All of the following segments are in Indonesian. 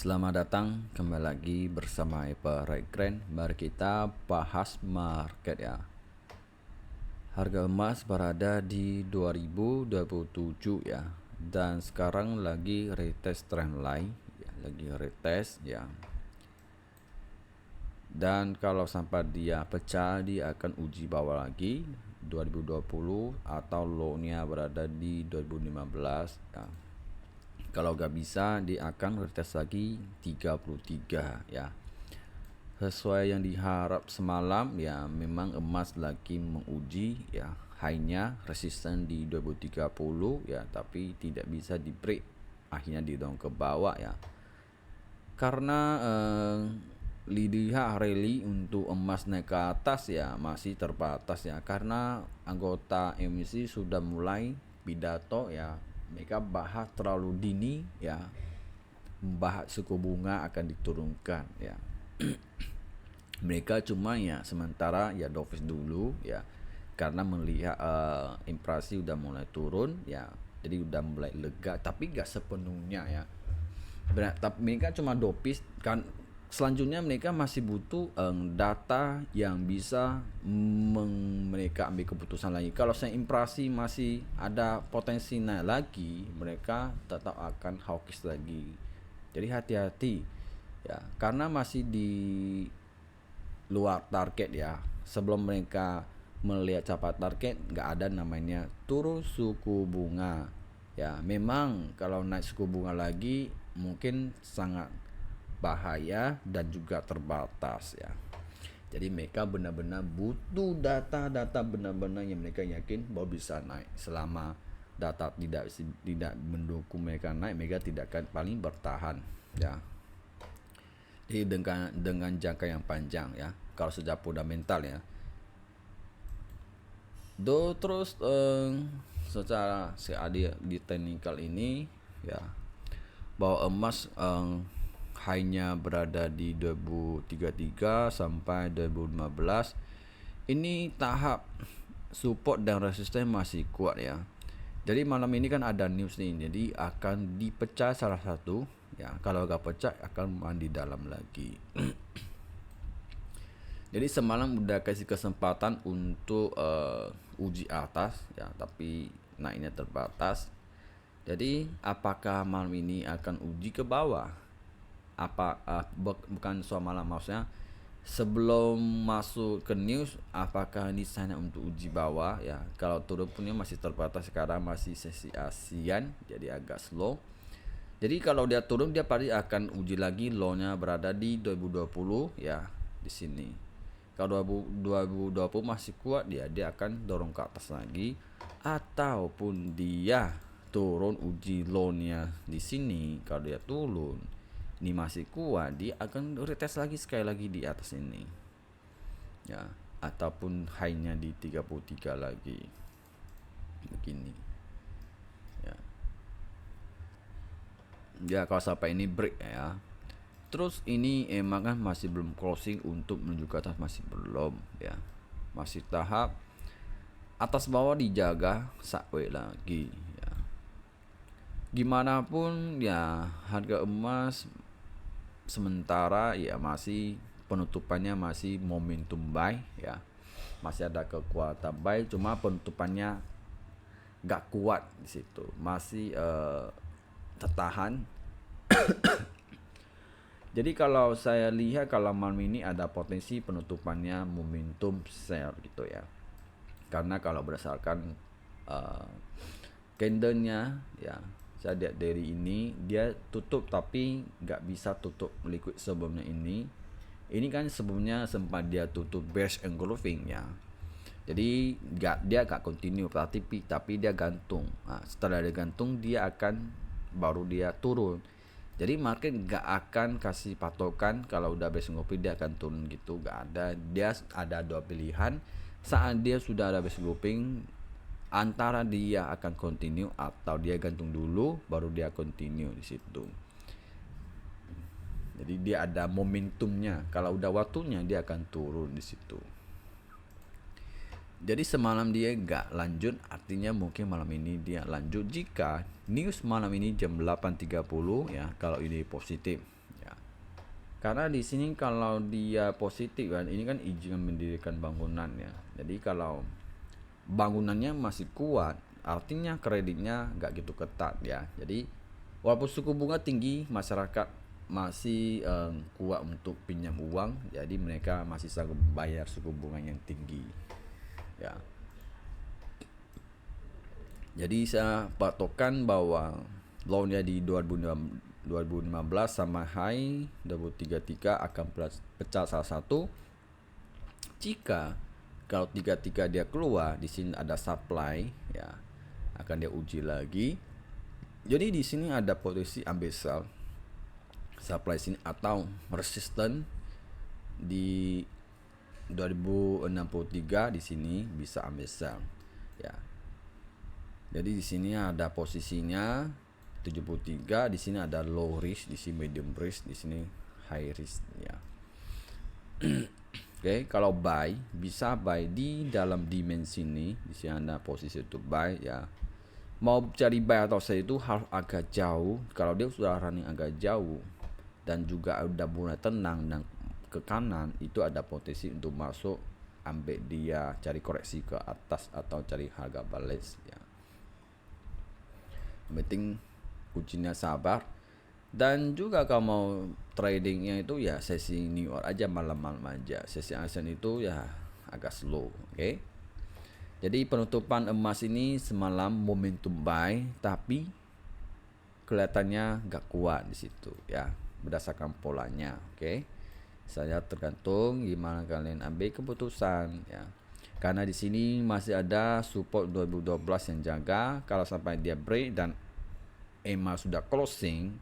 Selamat datang kembali lagi bersama Epa Raikren. Mari kita bahas market ya. Harga emas berada di 2027 ya. Dan sekarang lagi retest trendline ya, lagi retest ya. Dan kalau sampai dia pecah, dia akan uji bawah lagi 2020 atau low-nya berada di 2015 ya. Kalau gak bisa, dia akan retest lagi 33 ya. Sesuai yang diharap semalam ya, memang emas lagi menguji ya high-nya resisten di 2030 ya, tapi tidak bisa di break, akhirnya didorong ke bawah ya. Karena lidiha rally untuk emas naik ke atas ya masih terbatas ya, karena anggota emisi sudah mulai pidato ya, mereka bahas terlalu dini ya, membahas suku bunga akan diturunkan ya. Mereka cuma ya sementara ya dovish dulu ya, karena melihat inflasi udah mulai turun ya, jadi udah mulai lega, tapi gak sepenuhnya ya. Tapi mereka cuma dopis kan. Selanjutnya mereka masih butuh data yang bisa mereka ambil keputusan lagi. Kalau saya inflasi masih ada potensi naik lagi, mereka tetap akan hawkish lagi. Jadi hati-hati ya, karena masih di luar target ya. Sebelum mereka melihat capai target, nggak ada namanya turun suku bunga ya. Memang kalau naik suku bunga lagi mungkin sangat bahaya dan juga terbatas ya. Jadi mereka benar-benar butuh data-data benar-benar yang mereka yakin bahwa bisa naik. Selama data tidak mendukung mereka naik, mereka tidak akan paling bertahan ya. Jadi dengan jangka yang panjang ya, kalau sejak fundamental ya. Terus secara seadil di technical ini ya, bahwa emas high-nya berada di 2033 sampai 2015. Ini tahap support dan resisten masih kuat ya. Jadi malam ini kan ada news nih, jadi akan dipecah salah satu ya. Kalau gak pecah akan mandi dalam lagi. Jadi semalam udah kasih kesempatan untuk uji atas ya, tapi naiknya terbatas. Jadi apakah malam ini akan uji ke bawah? Bukan soal malam, maksudnya sebelum masuk ke news, apakah ini sana untuk uji bawah ya. Kalau turun punya masih terbatas, sekarang masih sesi ASEAN jadi agak slow. Jadi kalau dia turun, dia pasti akan uji lagi low-nya berada di 2020 ya, di sini. Kalau 2020 masih kuat, dia akan dorong ke atas lagi, ataupun dia turun uji low-nya di sini. Kalau dia turun ini masih kuat, dia akan retest lagi sekali lagi di atas ini ya, ataupun high-nya di 33 lagi begini ya. Ya kalau sampai ini break ya. Terus ini emang kan masih belum closing untuk menuju ke atas, masih belum ya, masih tahap atas bawah dijaga sideways lagi ya. Gimana pun ya, harga emas sementara ya masih penutupannya masih momentum buy ya, masih ada kekuatan buy, cuma penutupannya gak kuat di situ, masih tertahan. Jadi kalau saya lihat, kalau malam ini ada potensi penutupannya momentum sell gitu ya, karena kalau berdasarkan candlenya ya, saya lihat dari ini dia tutup tapi nggak bisa tutup liquid sebelumnya ini. Ini kan sebelumnya sempat dia tutup bearish engulfing ya. Jadi dia gak continue tapi dia gantung. Nah, setelah dia gantung, dia akan baru dia turun. Jadi market gak akan kasih patokan kalau udah bearish engulfing dia akan turun gitu, gak ada. Dia ada dua pilihan. Saat dia sudah ada bearish engulfing, antara dia akan continue atau dia gantung dulu baru dia continue di situ. Jadi dia ada momentumnya. Kalau udah waktunya dia akan turun di situ. Jadi semalam dia gak lanjut, artinya mungkin malam ini dia lanjut jika news malam ini jam 8.30 ya, kalau ini positif Karena di sini kalau dia positif kan, ini kan izin mendirikan bangunan ya. Jadi kalau bangunannya masih kuat, artinya kreditnya nggak gitu ketat ya. Jadi walaupun suku bunga tinggi, masyarakat masih kuat untuk pinjam uang, jadi mereka masih sanggup bayar suku bunga yang tinggi ya. Jadi saya patokan bahwa loannya di 2015 sama high 2033 akan pecah salah satu. Jika kalau 33 dia keluar, di sini ada supply ya, akan dia uji lagi. Jadi di sini ada potensi ambil sell supply sini atau resisten di 2063 di sini bisa ambil sell ya. Jadi di sini ada posisinya 73, di sini ada low risk, di sini medium risk, di sini high risk ya. Oke, kalau buy bisa buy di dalam dimensi ini, di sini ada posisi untuk buy ya. Mau cari buy atau sell itu harus agak jauh. Kalau dia sudah running agak jauh dan juga udah mulai tenang dan ke kanan, itu ada potensi untuk masuk, ambil dia, cari koreksi ke atas atau cari harga balance ya. Penting kuncinya sabar, dan juga kalau mau tradingnya itu ya sesi New York aja, malam-malam aja. Sesi ASEAN itu ya agak slow. Oke. Jadi penutupan emas ini semalam momentum buy, tapi kelihatannya nggak kuat di situ ya, berdasarkan polanya. Oke. Saya tergantung gimana kalian ambil keputusan ya. Karena di sini masih ada support 2012 yang jaga. Kalau sampai dia break dan EMA sudah closing,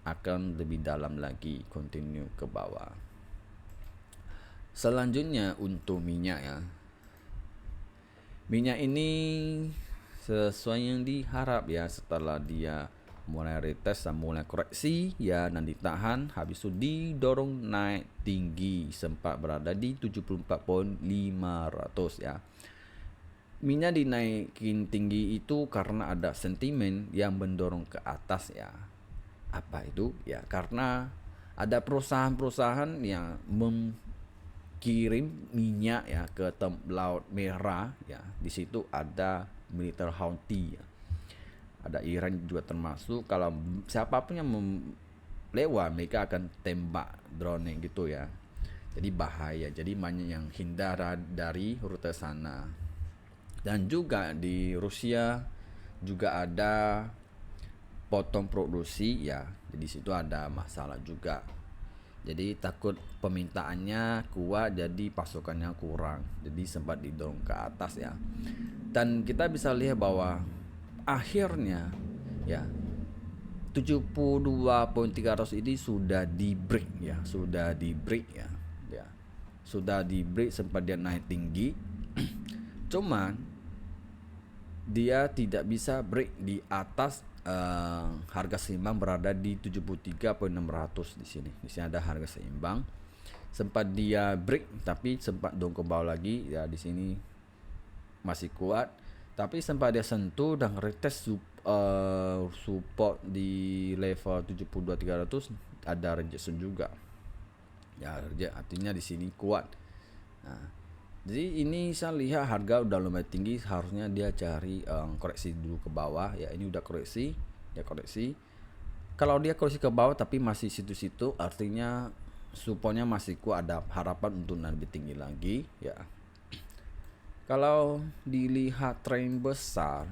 akan lebih dalam lagi, continue ke bawah. Selanjutnya untuk minyak ya. Minyak ini sesuai yang diharap ya, setelah dia mulai retest dan mulai koreksi ya, dan ditahan, habis itu didorong naik tinggi, sempat berada di 74.500 ya. Minyak dinaikin tinggi itu karena ada sentimen yang mendorong ke atas ya. Apa itu ya? Karena ada perusahaan-perusahaan yang kirim minyak ya ke Laut Merah ya. Di situ ada militer Houthi ya. Ada Iran juga termasuk. Kalau siapapun yang lewat, mereka akan tembak drone gitu ya. Jadi bahaya. Jadi banyak yang hindar dari rute sana. Dan juga di Rusia juga ada potong produksi ya. Jadi situ ada masalah juga. Jadi takut permintaannya kuat, jadi pasokannya kurang, jadi sempat didorong ke atas ya. Dan kita bisa lihat bahwa akhirnya ya 72.300 ini sudah di break ya, sudah di break ya, sudah di break, sempat dia naik tinggi. Cuman dia tidak bisa break di atas harga seimbang berada di 73.600 di sini. Di sini ada harga seimbang. Sempat dia break tapi sempat dong ke bawah lagi ya, di sini masih kuat. Tapi sempat dia sentuh dan retest support di level 72.300, ada rejection juga. Ya, artinya di sini kuat. Nah, jadi ini saya lihat harga udah lumayan tinggi, harusnya dia cari koreksi dulu ke bawah ya. Ini udah koreksi, dia koreksi. Kalau dia koreksi ke bawah tapi masih situ-situ, artinya supportnya masih kuat, ada harapan untuk lebih tinggi lagi ya. Kalau dilihat tren besar,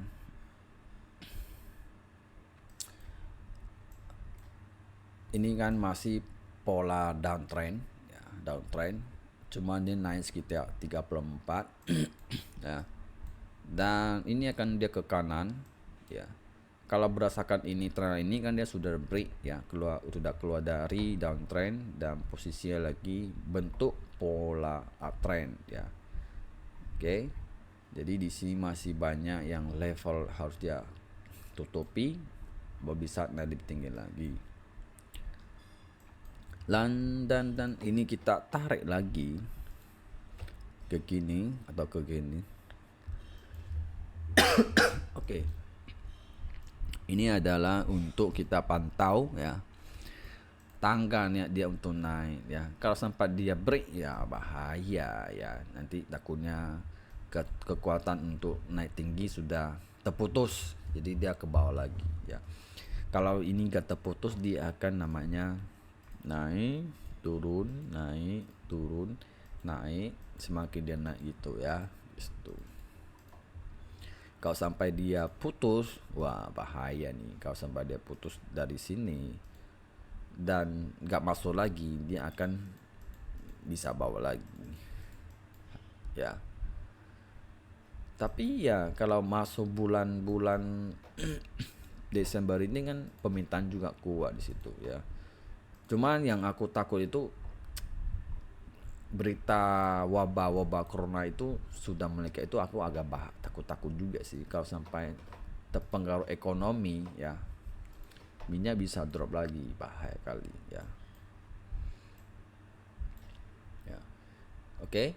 ini kan masih pola downtrend ya, downtrend. Cuma dia naik sekitar 34 ya. Dan ini akan dia ke kanan ya. Kalau berdasarkan ini tren ini kan dia sudah break ya, sudah keluar dari downtrend dan posisinya lagi bentuk pola uptrend ya. Oke. Jadi di sini masih banyak yang level harus dia tutupi baru bisa naik lebih tinggi lagi. Dan ini kita tarik lagi ke gini atau ke gini. Oke. Ini adalah untuk kita pantau ya. tangga nih dia untuk naik ya. Kalau sampai dia break ya bahaya ya. Nanti takutnya kekuatan untuk naik tinggi sudah terputus. Jadi dia ke bawah lagi ya. Kalau ini gak terputus dia akan namanya naik, turun, naik, turun, naik, semakin dia naik gitu ya. Gitu. Kalau sampai dia putus, wah bahaya nih. Kalau sampai dia putus dari sini dan gak masuk lagi, dia akan bisa bawa lagi ya. Tapi ya kalau masuk bulan-bulan Desember ini kan permintaan juga kuat di situ ya. Cuman yang aku takut itu berita wabah corona itu sudah melekit, itu aku agak takut juga sih kalau sampai terpengaruh ekonomi ya. Minyak bisa drop lagi, bahaya kali ya. Ya. Oke.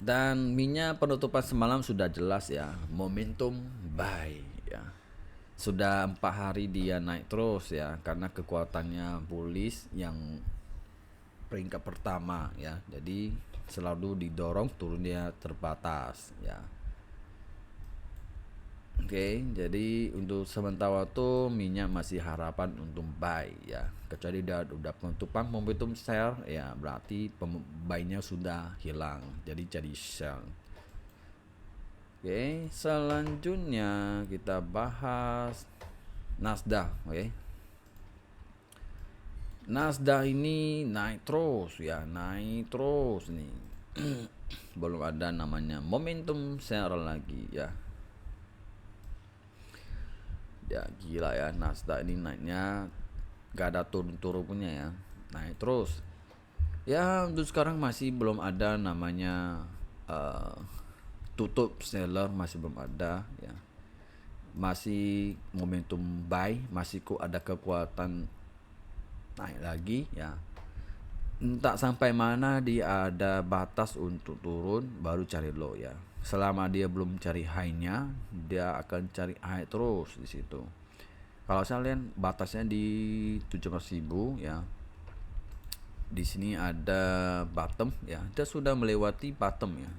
Dan minyak penutupan semalam sudah jelas ya, momentum buy ya. Sudah 4 hari dia naik terus ya, karena kekuatannya bullish yang peringkat pertama ya. Jadi selalu didorong turun dia terbatas ya. Oke, jadi untuk sementara waktu minyak masih harapan untuk buy ya. Kecuali dia udah penutupan momentum sell ya, berarti buy-nya sudah hilang. Jadi sell. Oke, selanjutnya kita bahas Nasdaq, oke. Nasdaq ini naik terus ya, naik terus nih. Belum ada namanya momentum sell lagi ya. Ya gila ya, Nasdaq ini naiknya gak ada turun-turun punya ya, naik terus ya. Untuk sekarang masih belum ada namanya tutup seller, masih belum ada ya. Masih momentum buy, masih kok ada kekuatan naik lagi ya. Entah sampai mana dia ada batas untuk turun baru cari low ya. Selama dia belum cari high-nya, dia akan cari high terus di situ. Kalau saya lihat batasnya di 17.000 ya. Di sini ada bottom ya. Dia sudah melewati bottom ya.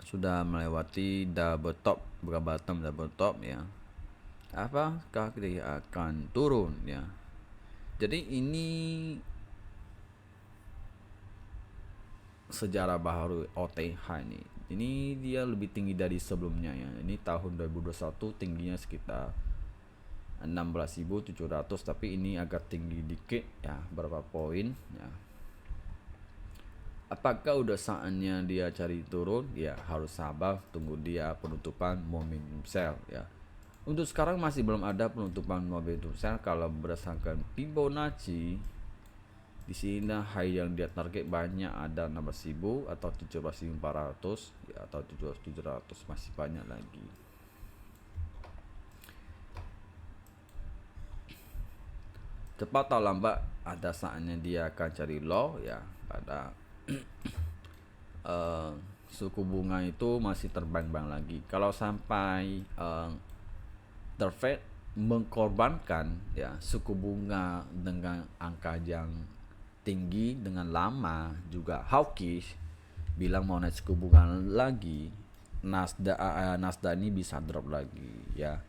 Sudah melewati double top, bukan bottom, double top ya. Apakah dia akan turun ya? Jadi ini sejarah baru OTH ini. Ini dia lebih tinggi dari sebelumnya ya. Ini tahun 2021 tingginya sekitar 16.700, tapi ini agak tinggi dikit ya, berapa poin ya. Apakah udah saatnya dia cari turun? Ya harus sabar, tunggu dia penutupan momentum sell ya. Untuk sekarang masih belum ada penutupan momentum sell. Kalau berdasarkan Fibonacci, di sini high yang dia target banyak ada 16.000 atau 17.400 ya, atau 17.700, masih banyak lagi. Cepat atau lambat ada saatnya dia akan cari low ya. Pada suku bunga itu masih terbang-bang lagi. Kalau sampai The Fed mengkorbankan ya suku bunga dengan angka yang tinggi dengan lama, juga hawkish bilang mau naik suku bunga lagi, Nasdaq ini bisa drop lagi ya.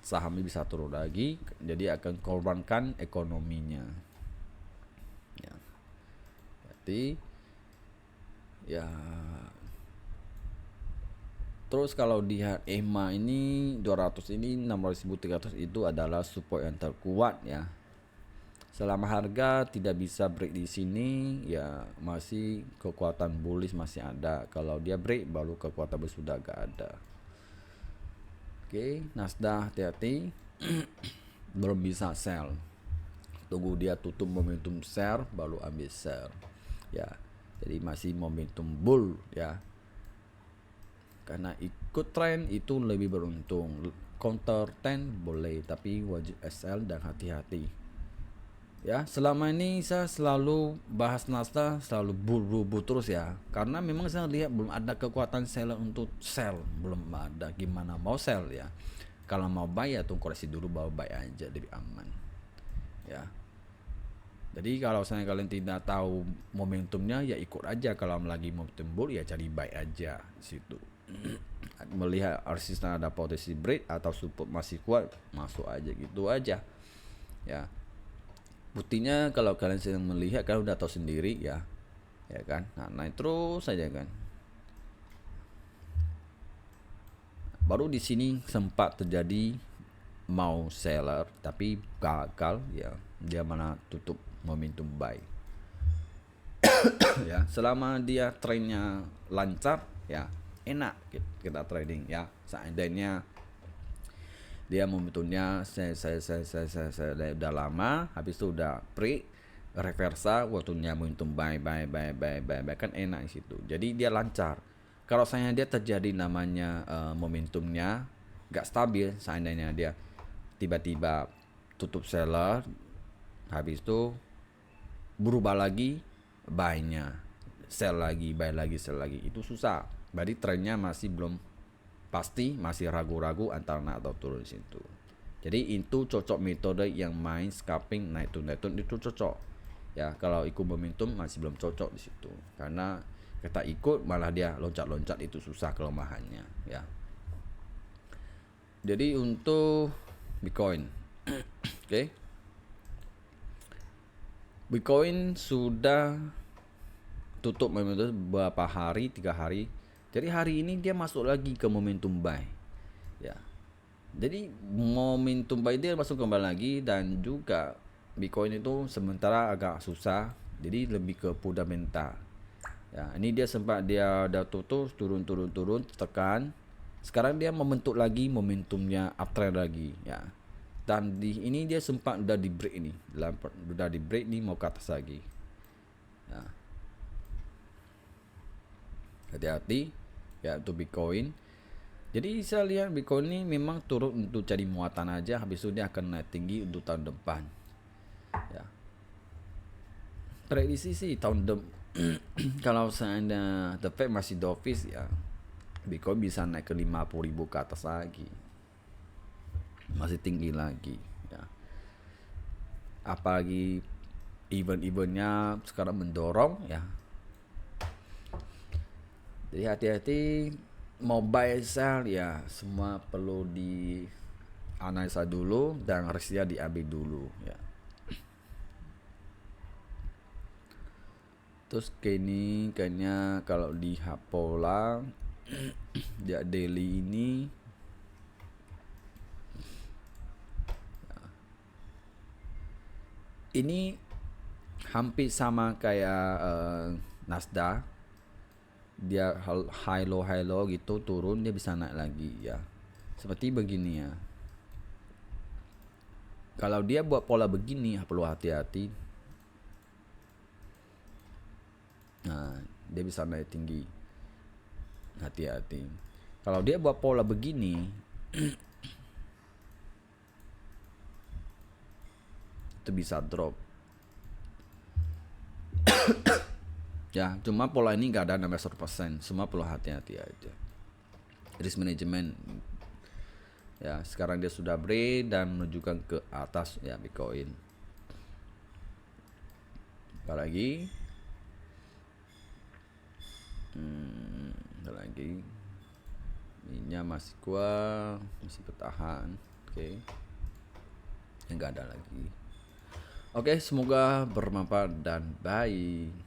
Sahamnya bisa turun lagi, jadi akan korbankan ekonominya ya. Jadi ya terus kalau lihat EMA ini 200 ini 16.300 itu adalah support yang terkuat ya. Selama harga tidak bisa break di sini ya, masih kekuatan bullish masih ada. Kalau dia break baru kekuatan bullish sudah agak ada. Oke, Nasdaq hati-hati. Belum bisa sell. Tunggu dia tutup momentum sell baru ambil sell. Ya. Jadi masih momentum bull ya. Karena ikut tren itu lebih beruntung. Counter trend boleh, tapi wajib SL dan hati-hati. Ya, selama ini saya selalu bahas Nasdaq selalu bull terus ya. Karena memang saya lihat belum ada kekuatan seller untuk sell, belum ada. Gimana mau sell ya? Kalau mau buy ya tunggu koreksi dulu baru buy aja, lebih aman. ya. Jadi kalau saya kalian tidak tahu momentumnya ya ikut aja, kalau lagi momentum bull ya cari buy aja di situ. Melihat resisten ada potensi break atau support masih kuat, masuk aja gitu aja. Ya. Buktinya kalau kalian sedang melihat kan udah tahu sendiri ya. Ya kan? Nah, naik terus saja kan. Baru di sini sempat terjadi mau seller tapi gagal ya. Dia mana tutup momentum buy. Ya, selama dia trennya lancar ya enak kita trading ya. Seandainya dia momentumnya saya udah lama, habis itu udah pre reversa waktunya momentum buy kan enak di situ. Jadi dia lancar. Kalau saya dia terjadi namanya momentumnya gak stabil, seandainya dia tiba-tiba tutup seller, habis itu berubah lagi buy-nya, sell lagi, buy lagi, sell lagi, itu susah. Berarti trennya masih belum pasti, masih ragu-ragu antara naik atau turun di situ. Jadi itu cocok metode yang main scalping naik turun itu cocok. Ya, kalau ikut momentum masih belum cocok di situ. Karena kita ikut malah dia loncat-loncat, itu susah kelemahannya, ya. Jadi untuk Bitcoin. Oke. Bitcoin sudah tutup momentum beberapa hari, 3 hari. Jadi hari ini dia masuk lagi ke momentum buy. Ya. Jadi momentum buy dia masuk kembali lagi, dan juga Bitcoin itu sementara agak susah. Jadi lebih ke fundamental. Ya, ini dia sempat dia udah tutup turun tekan. Sekarang dia membentuk lagi momentumnya uptrend lagi ya. Dan di ini dia sempat udah di break ini. Udah di break nih mau ke atas lagi. Ya. Hati-hati ya untuk Bitcoin. Jadi saya lihat Bitcoin ini memang turun untuk cari muatan aja, habis itu dia akan naik tinggi untuk tahun depan. Ya. Prediksi sih tahun kalau seandainya The Fed masih dovish ya, Bitcoin bisa naik ke 50.000 ke atas lagi. Masih tinggi lagi ya. Apalagi event-eventnya sekarang mendorong ya. Jadi hati-hati mau buy sell ya, semua perlu di analisa dulu dan resikonya diambil dulu ya. Terus kini kayaknya kalau di Hapola dia daily ini hampir sama kayak Nasdaq. Dia high low gitu, turun dia bisa naik lagi ya. Seperti begini ya. Kalau dia buat pola begini perlu hati-hati. Nah, dia bisa naik tinggi. Hati-hati. Kalau dia buat pola begini itu bisa drop. Ya, cuma pola ini gak ada namanya 100%. Semua perlu hati-hati aja. Risk management. Ya, sekarang dia sudah break dan menunjukkan ke atas ya Bitcoin. Apalagi lagi minyak masih kuat, masih bertahan. Oke. Enggak ada lagi. Oke, semoga bermanfaat dan baik.